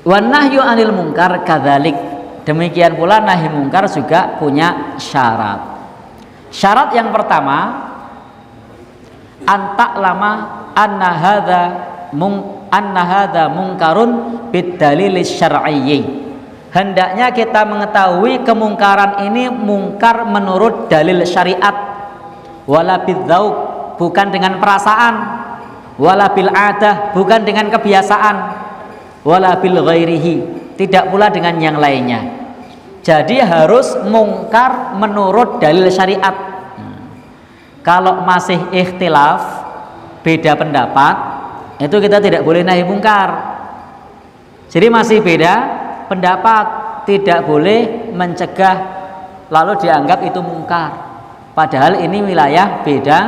Wan nahyu 'anil munkar kadzalik. Demikian pula nahi mungkar juga punya syarat. Syarat yang pertama, anta'lama anna hadza mungkarun bidalil syar'iyyi. Hendaknya kita mengetahui kemungkaran ini mungkar menurut dalil syariat. Wala bidzauq, bukan dengan perasaan. Wala bil adah, bukan dengan kebiasaan. Wala bil ghairihi, tidak pula dengan yang lainnya. Jadi harus mungkar menurut dalil syariat. Kalau masih ikhtilaf, beda pendapat, itu kita tidak boleh nahi mungkar. Jadi masih beda pendapat, tidak boleh mencegah lalu dianggap itu mungkar. Padahal ini wilayah beda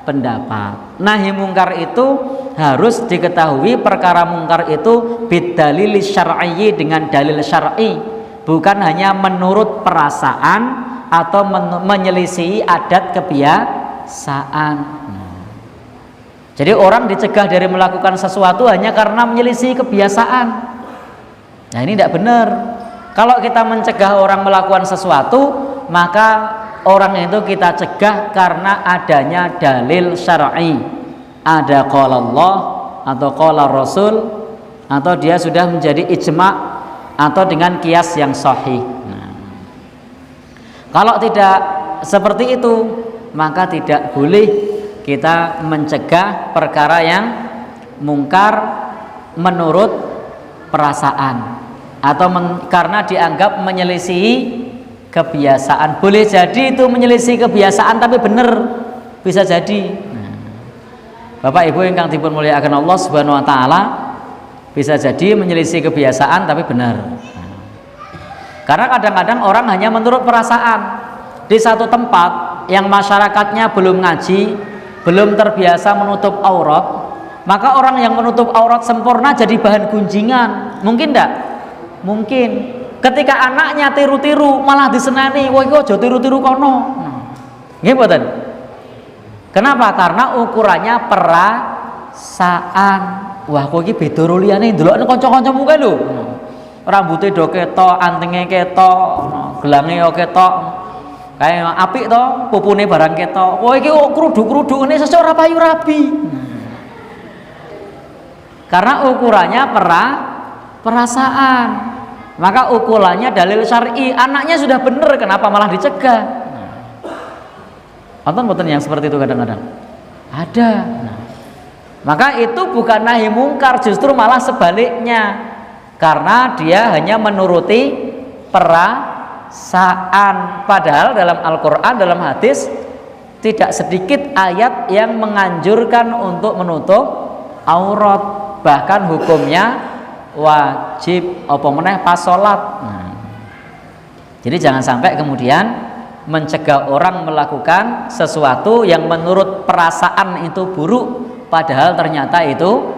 pendapat. Nahi mungkar itu harus diketahui perkara mungkar itu bidalil syar'iyyi, dengan dalil syar'i, bukan hanya menurut perasaan atau menyelisihi adat kebiasaan. Jadi orang dicegah dari melakukan sesuatu hanya karena menyelisihi kebiasaan. Nah, ini tidak benar. Kalau kita mencegah orang melakukan sesuatu, maka orang itu kita cegah karena adanya dalil syar'i. Ada qala Allah atau qala Rasul, atau dia sudah menjadi ijma' atau dengan kias yang sahih. Kalau tidak seperti itu, maka tidak boleh kita mencegah perkara yang mungkar menurut perasaan atau karena dianggap menyelisihi kebiasaan. Boleh jadi itu menyelisihi kebiasaan tapi benar, bisa jadi. Bapak Ibu ingkang dipun mulyakaken Allah Subhanahu wa taala, bisa jadi menyelisih kebiasaan tapi benar. Karena kadang-kadang orang hanya menurut perasaan. Di satu tempat yang masyarakatnya belum ngaji, belum terbiasa menutup aurat, maka orang yang menutup aurat sempurna jadi bahan gunjingan. Mungkin enggak? Mungkin. Ketika anaknya tiru-tiru malah disenani, "Wah, iki aja tiru-tiru kono." Nggih mboten? Kenapa? Karena ukurannya perasaan. Wah, kok iki beda karo liyane, ndelokne kanca-kancamu kae lho. Rambutnya do ketok, antingnya ketok, gelange yo ketok. Kayak apik to, pupune barang ketok. Wah, iki kok kruduk-kruduk ngene sesuk ora payu rabi. Karena ukurannya perasaan. Maka ukurannya dalil syar'i. Anaknya sudah benar, kenapa malah dicegah? Nonton yang seperti itu kadang-kadang ada. Maka itu bukan nahi mungkar, justru malah sebaliknya, karena dia hanya menuruti perasaan. Padahal dalam Al-Quran, dalam hadis, tidak sedikit ayat yang menganjurkan untuk menutup aurat, bahkan hukumnya wajib, apa meneh pas sholat. Jadi jangan sampai kemudian mencegah orang melakukan sesuatu yang menurut perasaan itu buruk, padahal ternyata itu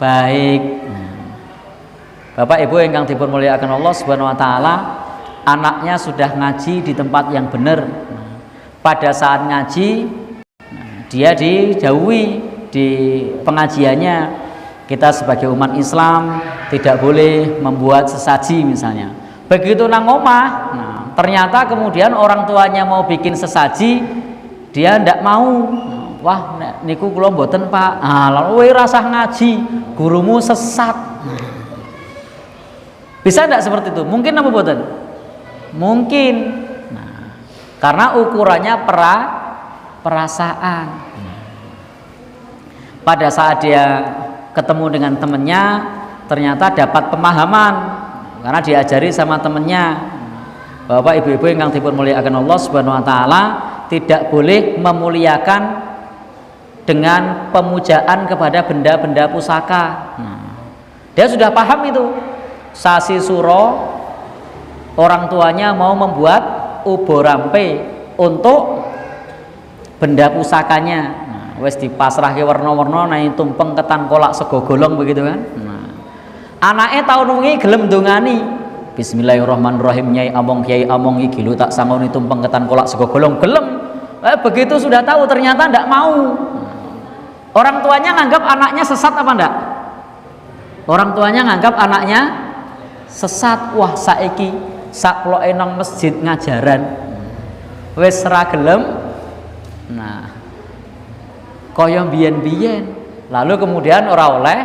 baik. Bapak Ibu ingkang dipun mulyakaken Allah Subhanahu wa taala, anaknya sudah ngaji di tempat yang benar. Pada saat ngaji, dia dijauhi di pengajiannya. Kita sebagai umat Islam tidak boleh membuat sesaji misalnya. Begitu nang omah, ternyata kemudian orang tuanya mau bikin sesaji, dia ndak mau. Wah, niku kula mboten, Pak. Lalu rasah ngaji, gurumu sesat. Bisa ndak seperti itu? Mungkin apa mboten? Mungkin. Karena ukurannya perasaan. Pada saat dia ketemu dengan temennya, ternyata dapat pemahaman karena diajari sama temennya. Bapak Ibu-ibu yang dipun mulyakaken Allah Subhanahu wa taala, tidak boleh memuliakan dengan pemujaan kepada benda-benda pusaka. Dia sudah paham itu. Sasi suro, orang tuanya mau membuat uborampe untuk benda pusakanya. Wes dipasrahke warna-warna nang tumpeng ketan kolak sego golong begitu kan. Anaknya tahun wingi gelem ndongani. Bismillahirrahmanirrahim, Nyai Among Kiai Among iki lho tak sangoni tumpeng ketan kolak sego golong, gelem. Begitu sudah tahu ternyata ndak mau. Orang tuanya nganggap anaknya sesat apa ndak? Orang tuanya nganggap anaknya sesat, wah saiki sakloke nang masjid ngajaran wis ra gelem, nah kaya biyen-biyen, lalu kemudian ora oleh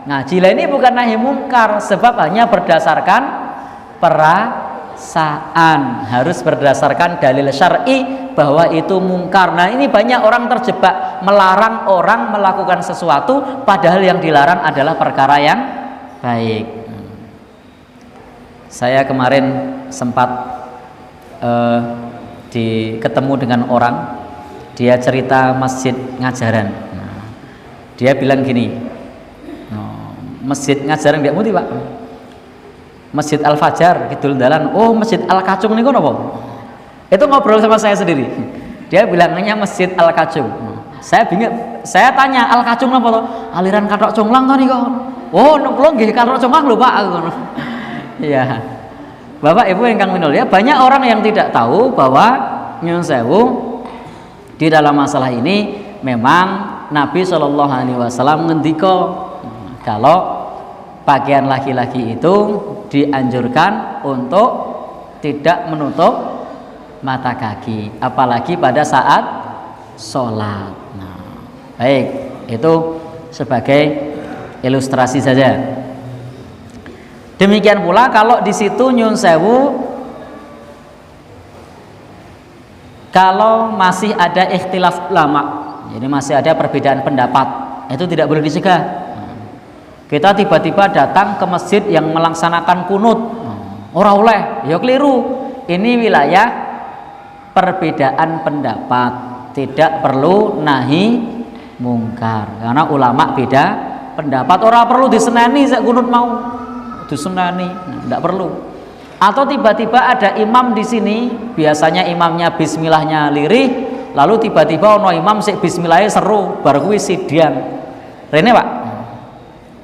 ngaji. Lah ini bukan nahi mungkar, sebab hanya berdasarkan perasaan, harus berdasarkan dalil syar'i bahwa itu mungkar. Nah ini banyak orang terjebak melarang orang melakukan sesuatu padahal yang dilarang adalah perkara yang baik. Saya kemarin sempat ketemu dengan orang, dia cerita masjid ngajaran. Nah, dia bilang gini, masjid ngajaran nggak muti pak, Masjid Al Fajar Kidul Dalan. Oh Masjid Al Kacung nih kok apa? Itu ngobrol sama saya sendiri. Dia bilangnya Masjid Al Kacung. Saya bingung. Saya tanya Al Kacung apa toh? Aliran Kathok Conglang kan nih kok? Oh numpulong gih Kathok Conglang lho pak. Iya. Bapak Ibu ingkang minul ya, banyak orang yang tidak tahu bahwa nyuwun sewu di dalam masalah ini memang Nabi Shallallahu Alaihi Wasallam ngendika kalau pakaian laki-laki itu dianjurkan untuk tidak menutup mata kaki, apalagi pada saat sholat. Nah, baik, itu sebagai ilustrasi saja. Demikian pula kalau di situ nyun sewu, kalau masih ada ikhtilaf ulama, jadi masih ada perbedaan pendapat, itu tidak boleh dicegah. Kita tiba-tiba datang ke masjid yang melaksanakan kunut, ora oleh, ya keliru. Ini wilayah perbedaan pendapat, tidak perlu nahi mungkar karena ulama beda pendapat. Ora perlu diseneni sak kunut mau diseneni, tidak perlu. Atau tiba-tiba ada imam di sini, biasanya imamnya bismillahnya lirih, lalu tiba-tiba ono imam sik bismillahnya seru, bar kuwi sidang. Rene Pak,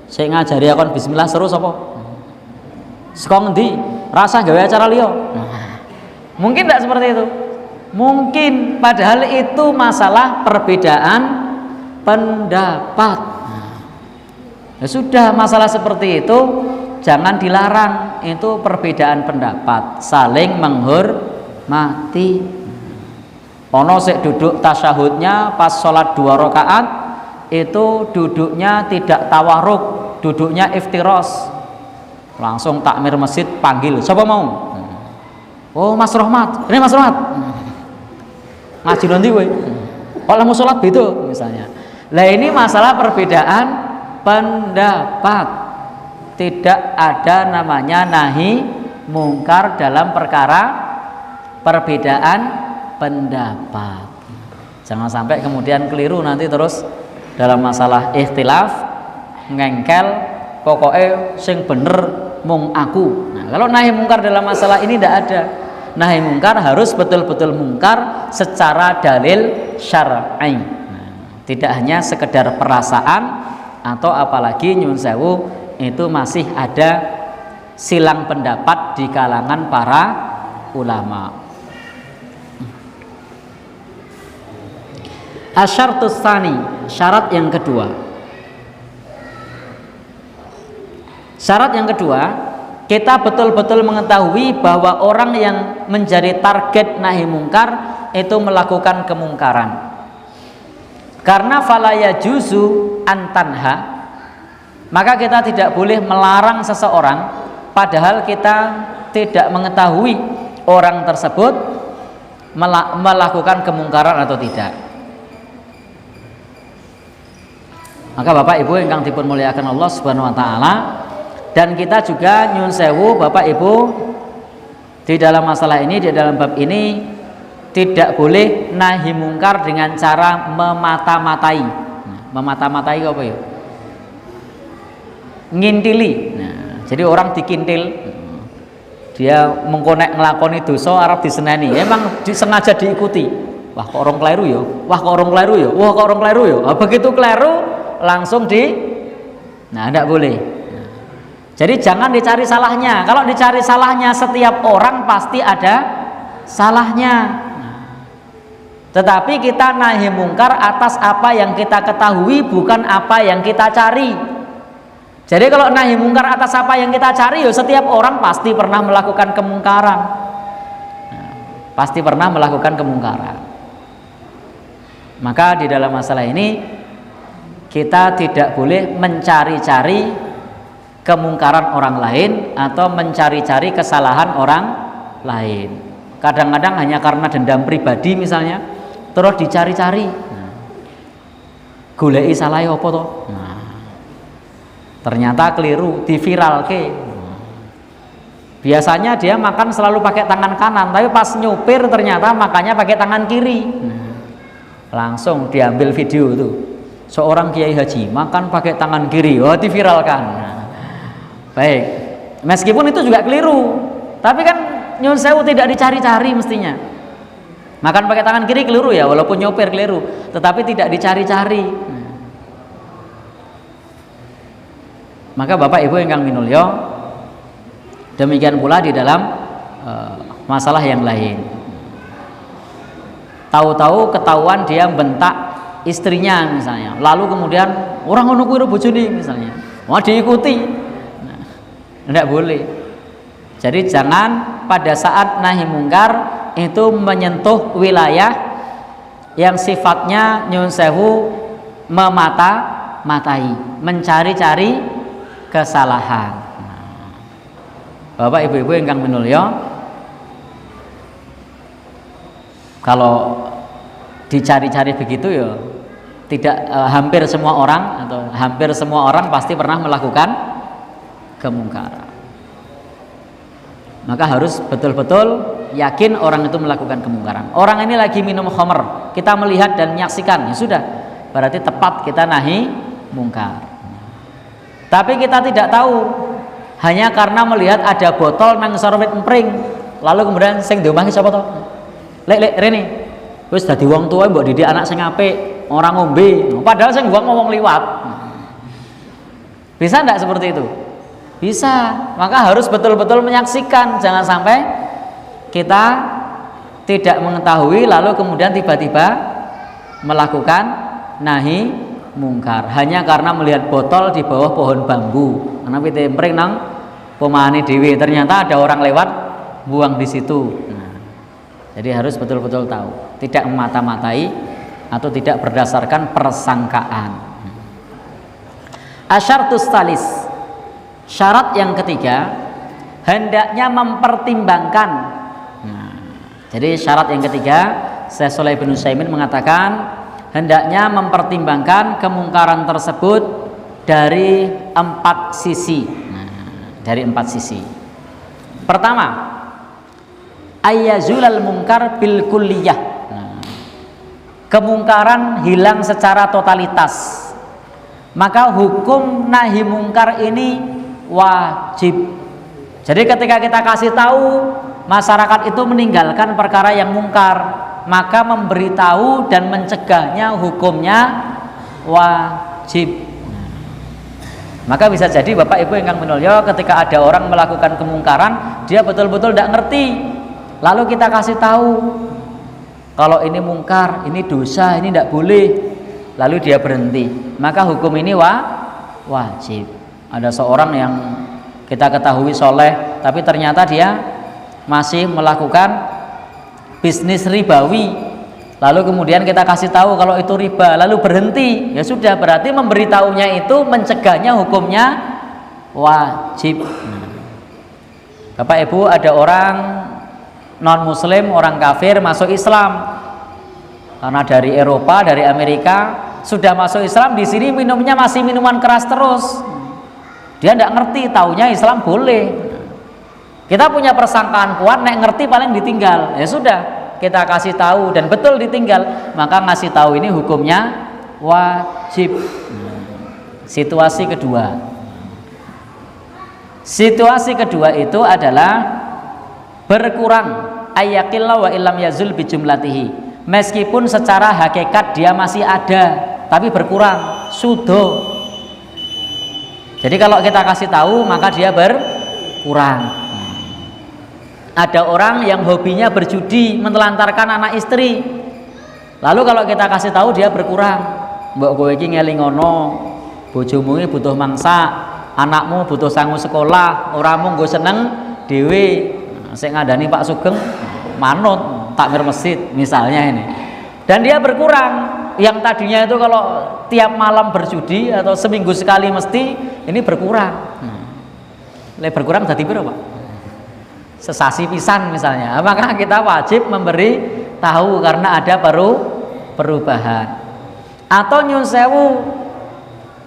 saya ngajari akon bismillah seru sapa? Saka ngendi? Rasa gawe acara liya. Mungkin tidak seperti itu. Mungkin padahal itu masalah perbedaan pendapat. Ya sudah, masalah seperti itu jangan dilarang, itu perbedaan pendapat, saling menghormati. Ono sik duduk tasyahudnya pas sholat 2 rakaat itu duduknya tidak tawaruk, duduknya iftiros, langsung takmir masjid panggil, siapa mau? Oh Mas Rohmat, ini Mas Rohmat ngaji nanti weh, kalau mau sholat gitu misalnya. Lah ini masalah perbedaan pendapat, tidak ada namanya nahi mungkar dalam perkara perbedaan pendapat. Jangan sampai kemudian keliru nanti terus dalam masalah ikhtilaf ngengkel, pokoknya sing bener mung aku. Nah, kalau nahi mungkar dalam masalah ini tidak ada. Nahi mungkar harus betul-betul mungkar secara dalil syar'i. Nah, tidak hanya sekedar perasaan atau apalagi nyun sewu itu masih ada silang pendapat di kalangan para ulama. Asyartus tsani, syarat yang kedua. Syarat yang kedua, kita betul-betul mengetahui bahwa orang yang menjadi target nahi mungkar itu melakukan kemungkaran. Karena fala yajuzu antanha, maka kita tidak boleh melarang seseorang padahal kita tidak mengetahui orang tersebut melakukan kemungkaran atau tidak. Maka Bapak Ibu ingkang dipun muliakan Allah Subhanahu wa taala, dan kita juga nyun sewu Bapak Ibu di dalam masalah ini, di dalam bab ini tidak boleh nahi mungkar dengan cara memata-matai. Memata-matai apa ya? Ngintili. Nah, jadi orang dikintil, dia mengkonek ngelakoni dosa arep diseneni, emang sengaja diikuti. Wah kok orang keliru ya, wah kok orang keliru ya, wah kok orang keliru ya. Nah, begitu keliru langsung nah tidak boleh. Nah, jadi jangan dicari salahnya. Kalau dicari salahnya, setiap orang pasti ada salahnya. Nah, tetapi kita nahi mungkar atas apa yang kita ketahui, bukan apa yang kita cari. Jadi kalau nahi mungkar atas apa yang kita cari, ya setiap orang pasti pernah melakukan kemungkaran. Nah, pasti pernah melakukan kemungkaran. Maka di dalam masalah ini kita tidak boleh mencari-cari kemungkaran orang lain atau mencari-cari kesalahan orang lain. Kadang-kadang hanya karena dendam pribadi misalnya, terus dicari-cari. Goleki salahe apa to? Ternyata keliru, diviralke. Biasanya dia makan selalu pakai tangan kanan, tapi pas nyupir ternyata makannya pakai tangan kiri. Langsung diambil video itu. Seorang kiai haji makan pakai tangan kiri, oh diviralkan. Baik. Meskipun itu juga keliru, tapi kan nyun sewu tidak dicari-cari mestinya. Makan pakai tangan kiri keliru ya, walaupun nyopir keliru, tetapi tidak dicari-cari. Maka Bapak Ibu ingkang minulya, demikian pula di dalam masalah yang lain. Tahu-tahu ketahuan dia bentak istrinya misalnya, lalu kemudian orang ngono kuwi bojone misalnya, wah diikuti. Nah, tidak boleh. Jadi jangan pada saat nahi mungkar itu menyentuh wilayah yang sifatnya nyun sewu memata-matai, mencari-cari kesalahan. Bapak Ibu-ibu ingkang minulya, kalau dicari-cari begitu ya tidak hampir semua orang atau hampir semua orang pasti pernah melakukan kemungkaran. Maka harus betul-betul yakin orang itu melakukan kemungkaran. Orang ini lagi minum khamr, kita melihat dan menyaksikan, ya sudah, berarti tepat kita nahi mungkar. Tapi kita tidak tahu, hanya karena melihat ada botol nang sorwet empring, lalu kemudian sing diomahi sapa to? Lek rene. Wis dadi wong tuwa mbok didik anak sing apik, ora ngombe. Padahal sing ngomong liwat. Bisa enggak seperti itu? Bisa. Maka harus betul-betul menyaksikan, jangan sampai kita tidak mengetahui lalu kemudian tiba-tiba melakukan nahi mungkar hanya karena melihat botol di bawah pohon bambu, karena pite empring nang pomane dhewe, ternyata ada orang lewat buang di situ. Nah, jadi harus betul-betul tahu, tidak memata-matai atau tidak berdasarkan persangkaan. Asyartus talis, syarat yang ketiga, hendaknya mempertimbangkan. Nah, jadi syarat yang ketiga, Syekh Shalih bin Utsaimin mengatakan hendaknya mempertimbangkan kemungkaran tersebut dari 4 sisi. Nah, dari 4 sisi. Pertama, ayyazulal mungkar bil kulliyah. Nah, kemungkaran hilang secara totalitas. Maka hukum nahi mungkar ini wajib. Jadi ketika kita kasih tahu masyarakat itu meninggalkan perkara yang mungkar, maka memberitahu dan mencegahnya hukumnya wajib. Maka bisa jadi Bapak Ibu ingkang minulya, ketika ada orang melakukan kemungkaran, dia betul-betul tidak ngerti, lalu kita kasih tahu kalau ini mungkar, ini dosa, ini tidak boleh, lalu dia berhenti, maka hukum ini wajib. Ada seorang yang kita ketahui soleh, tapi ternyata dia masih melakukan bisnis ribawi, lalu kemudian kita kasih tahu kalau itu riba, lalu berhenti, ya sudah, berarti memberitahunya itu mencegahnya hukumnya wajib. Bapak Ibu, ada orang non muslim, orang kafir masuk Islam karena dari Eropa, dari Amerika sudah masuk Islam, di sini minumnya masih minuman keras terus, dia tidak ngerti, taunya Islam boleh. Kita punya persangkaan kuat, nek ngerti paling ditinggal. Ya sudah, kita kasih tahu dan betul ditinggal, maka ngasih tahu ini hukumnya wajib. Situasi kedua. Situasi kedua itu adalah berkurang ayyakillah wa illam yazul bijumlatihi. Meskipun secara hakikat dia masih ada, tapi berkurang, sudo. Jadi kalau kita kasih tahu maka dia berkurang. Ada orang yang hobinya berjudi, menelantarkan anak istri. Lalu kalau kita kasih tahu dia berkurang. Mbok kowe iki ngelingono, bojomu iki butuh mangsa, anakmu butuh sangu sekolah, ora mung nggo seneng dhewe. Sing ngandani Pak Sugeng manut takmir masjid misalnya ini. Dan dia berkurang. Yang tadinya itu kalau tiap malam berjudi atau seminggu sekali mesti, ini berkurang. Berkurang jadi berapa? Sesasi pisan misalnya. Maka kita wajib memberi tahu karena ada perubahan. Atau nyun sewu,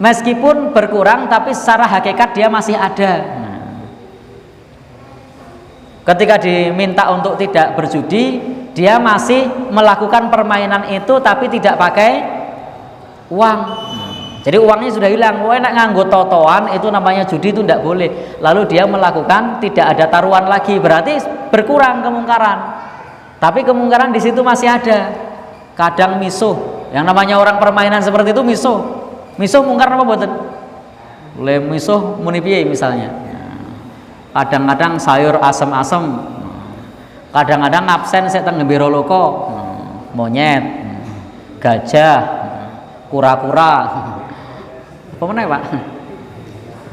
meskipun berkurang tapi secara hakikat dia masih ada. Ketika diminta untuk tidak berjudi, dia masih melakukan permainan itu tapi tidak pakai uang. Jadi uangnya sudah hilang. Wah, enak nganggo totoan itu namanya judi, itu tidak boleh. Lalu dia melakukan tidak ada taruhan lagi, berarti berkurang kemungkaran. Tapi kemungkaran di situ masih ada. Kadang misuh, yang namanya orang permainan seperti itu misuh. Misuh mungkar apa mboten? Boleh misuh muni piye misalnya. Kadang-kadang sayur asem-asem, kadang-kadang absen saya teng gembira loko, monyet, gajah, kura-kura, apa meneh Pak?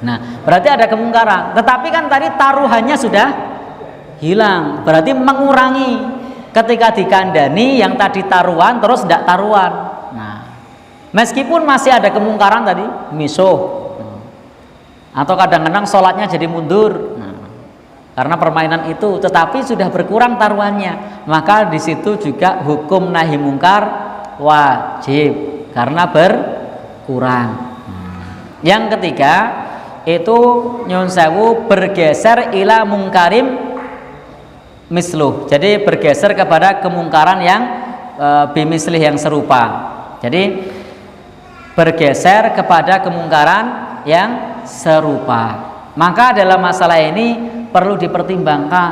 Nah, berarti ada kemungkaran. Tetapi kan tadi taruhannya sudah hilang, berarti mengurangi. Ketika dikandani yang tadi taruhan terus tidak taruhan. Nah, meskipun masih ada kemungkaran tadi, misuh, atau kadang-kadang sholatnya jadi mundur. Karena permainan itu, tetapi sudah berkurang taruhannya, maka di situ juga hukum nahi mungkar wajib karena berkurang. Yang ketiga itu nyun sewu bergeser ila mungkarim misluh. Jadi bergeser kepada kemungkaran yang bimislih yang serupa. Jadi bergeser kepada kemungkaran yang serupa. Maka dalam masalah ini perlu dipertimbangkan,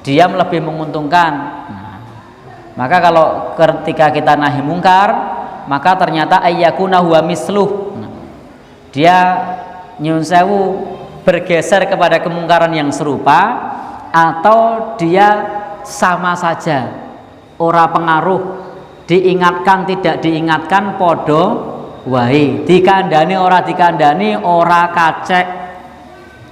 diam lebih menguntungkan. Maka kalau ketika kita nahi mungkar, maka ternyata ayyakuna huwa misluh, dia nyun sewu bergeser kepada kemungkaran yang serupa, atau dia sama saja, ora pengaruh, diingatkan tidak diingatkan podo wae, dikandani ora kacek.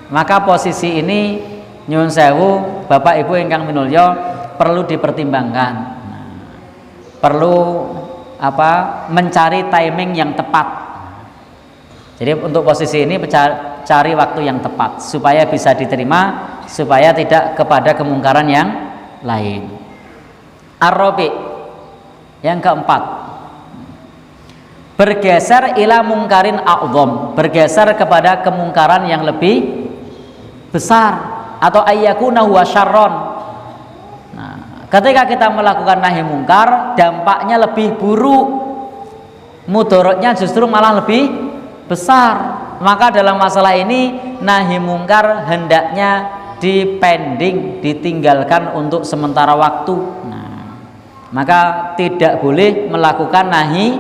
Maka posisi ini nyun sewu Bapak Ibu ingkang minulya perlu dipertimbangkan. Perlu mencari timing yang tepat. Jadi untuk posisi ini cari waktu yang tepat supaya bisa diterima, supaya tidak kepada kemungkaran yang lain. Ar-rabi, yang keempat, bergeser ila mungkarin a'dham, bergeser kepada kemungkaran yang lebih besar, atau ayyakuna huwa syarron. Nah, ketika kita melakukan nahi mungkar, dampaknya lebih buruk, mudaratnya justru malah lebih besar. Maka dalam masalah ini nahi mungkar hendaknya dipending, ditinggalkan untuk sementara waktu. Nah, maka tidak boleh melakukan nahi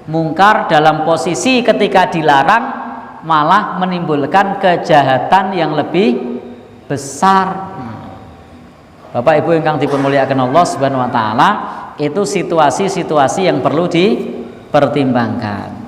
mungkar dalam posisi ketika dilarang malah menimbulkan kejahatan yang lebih besar. Bapak Ibu ingkang dipunmulyakaken Allah Subhanahu wa taala, itu situasi-situasi yang perlu dipertimbangkan.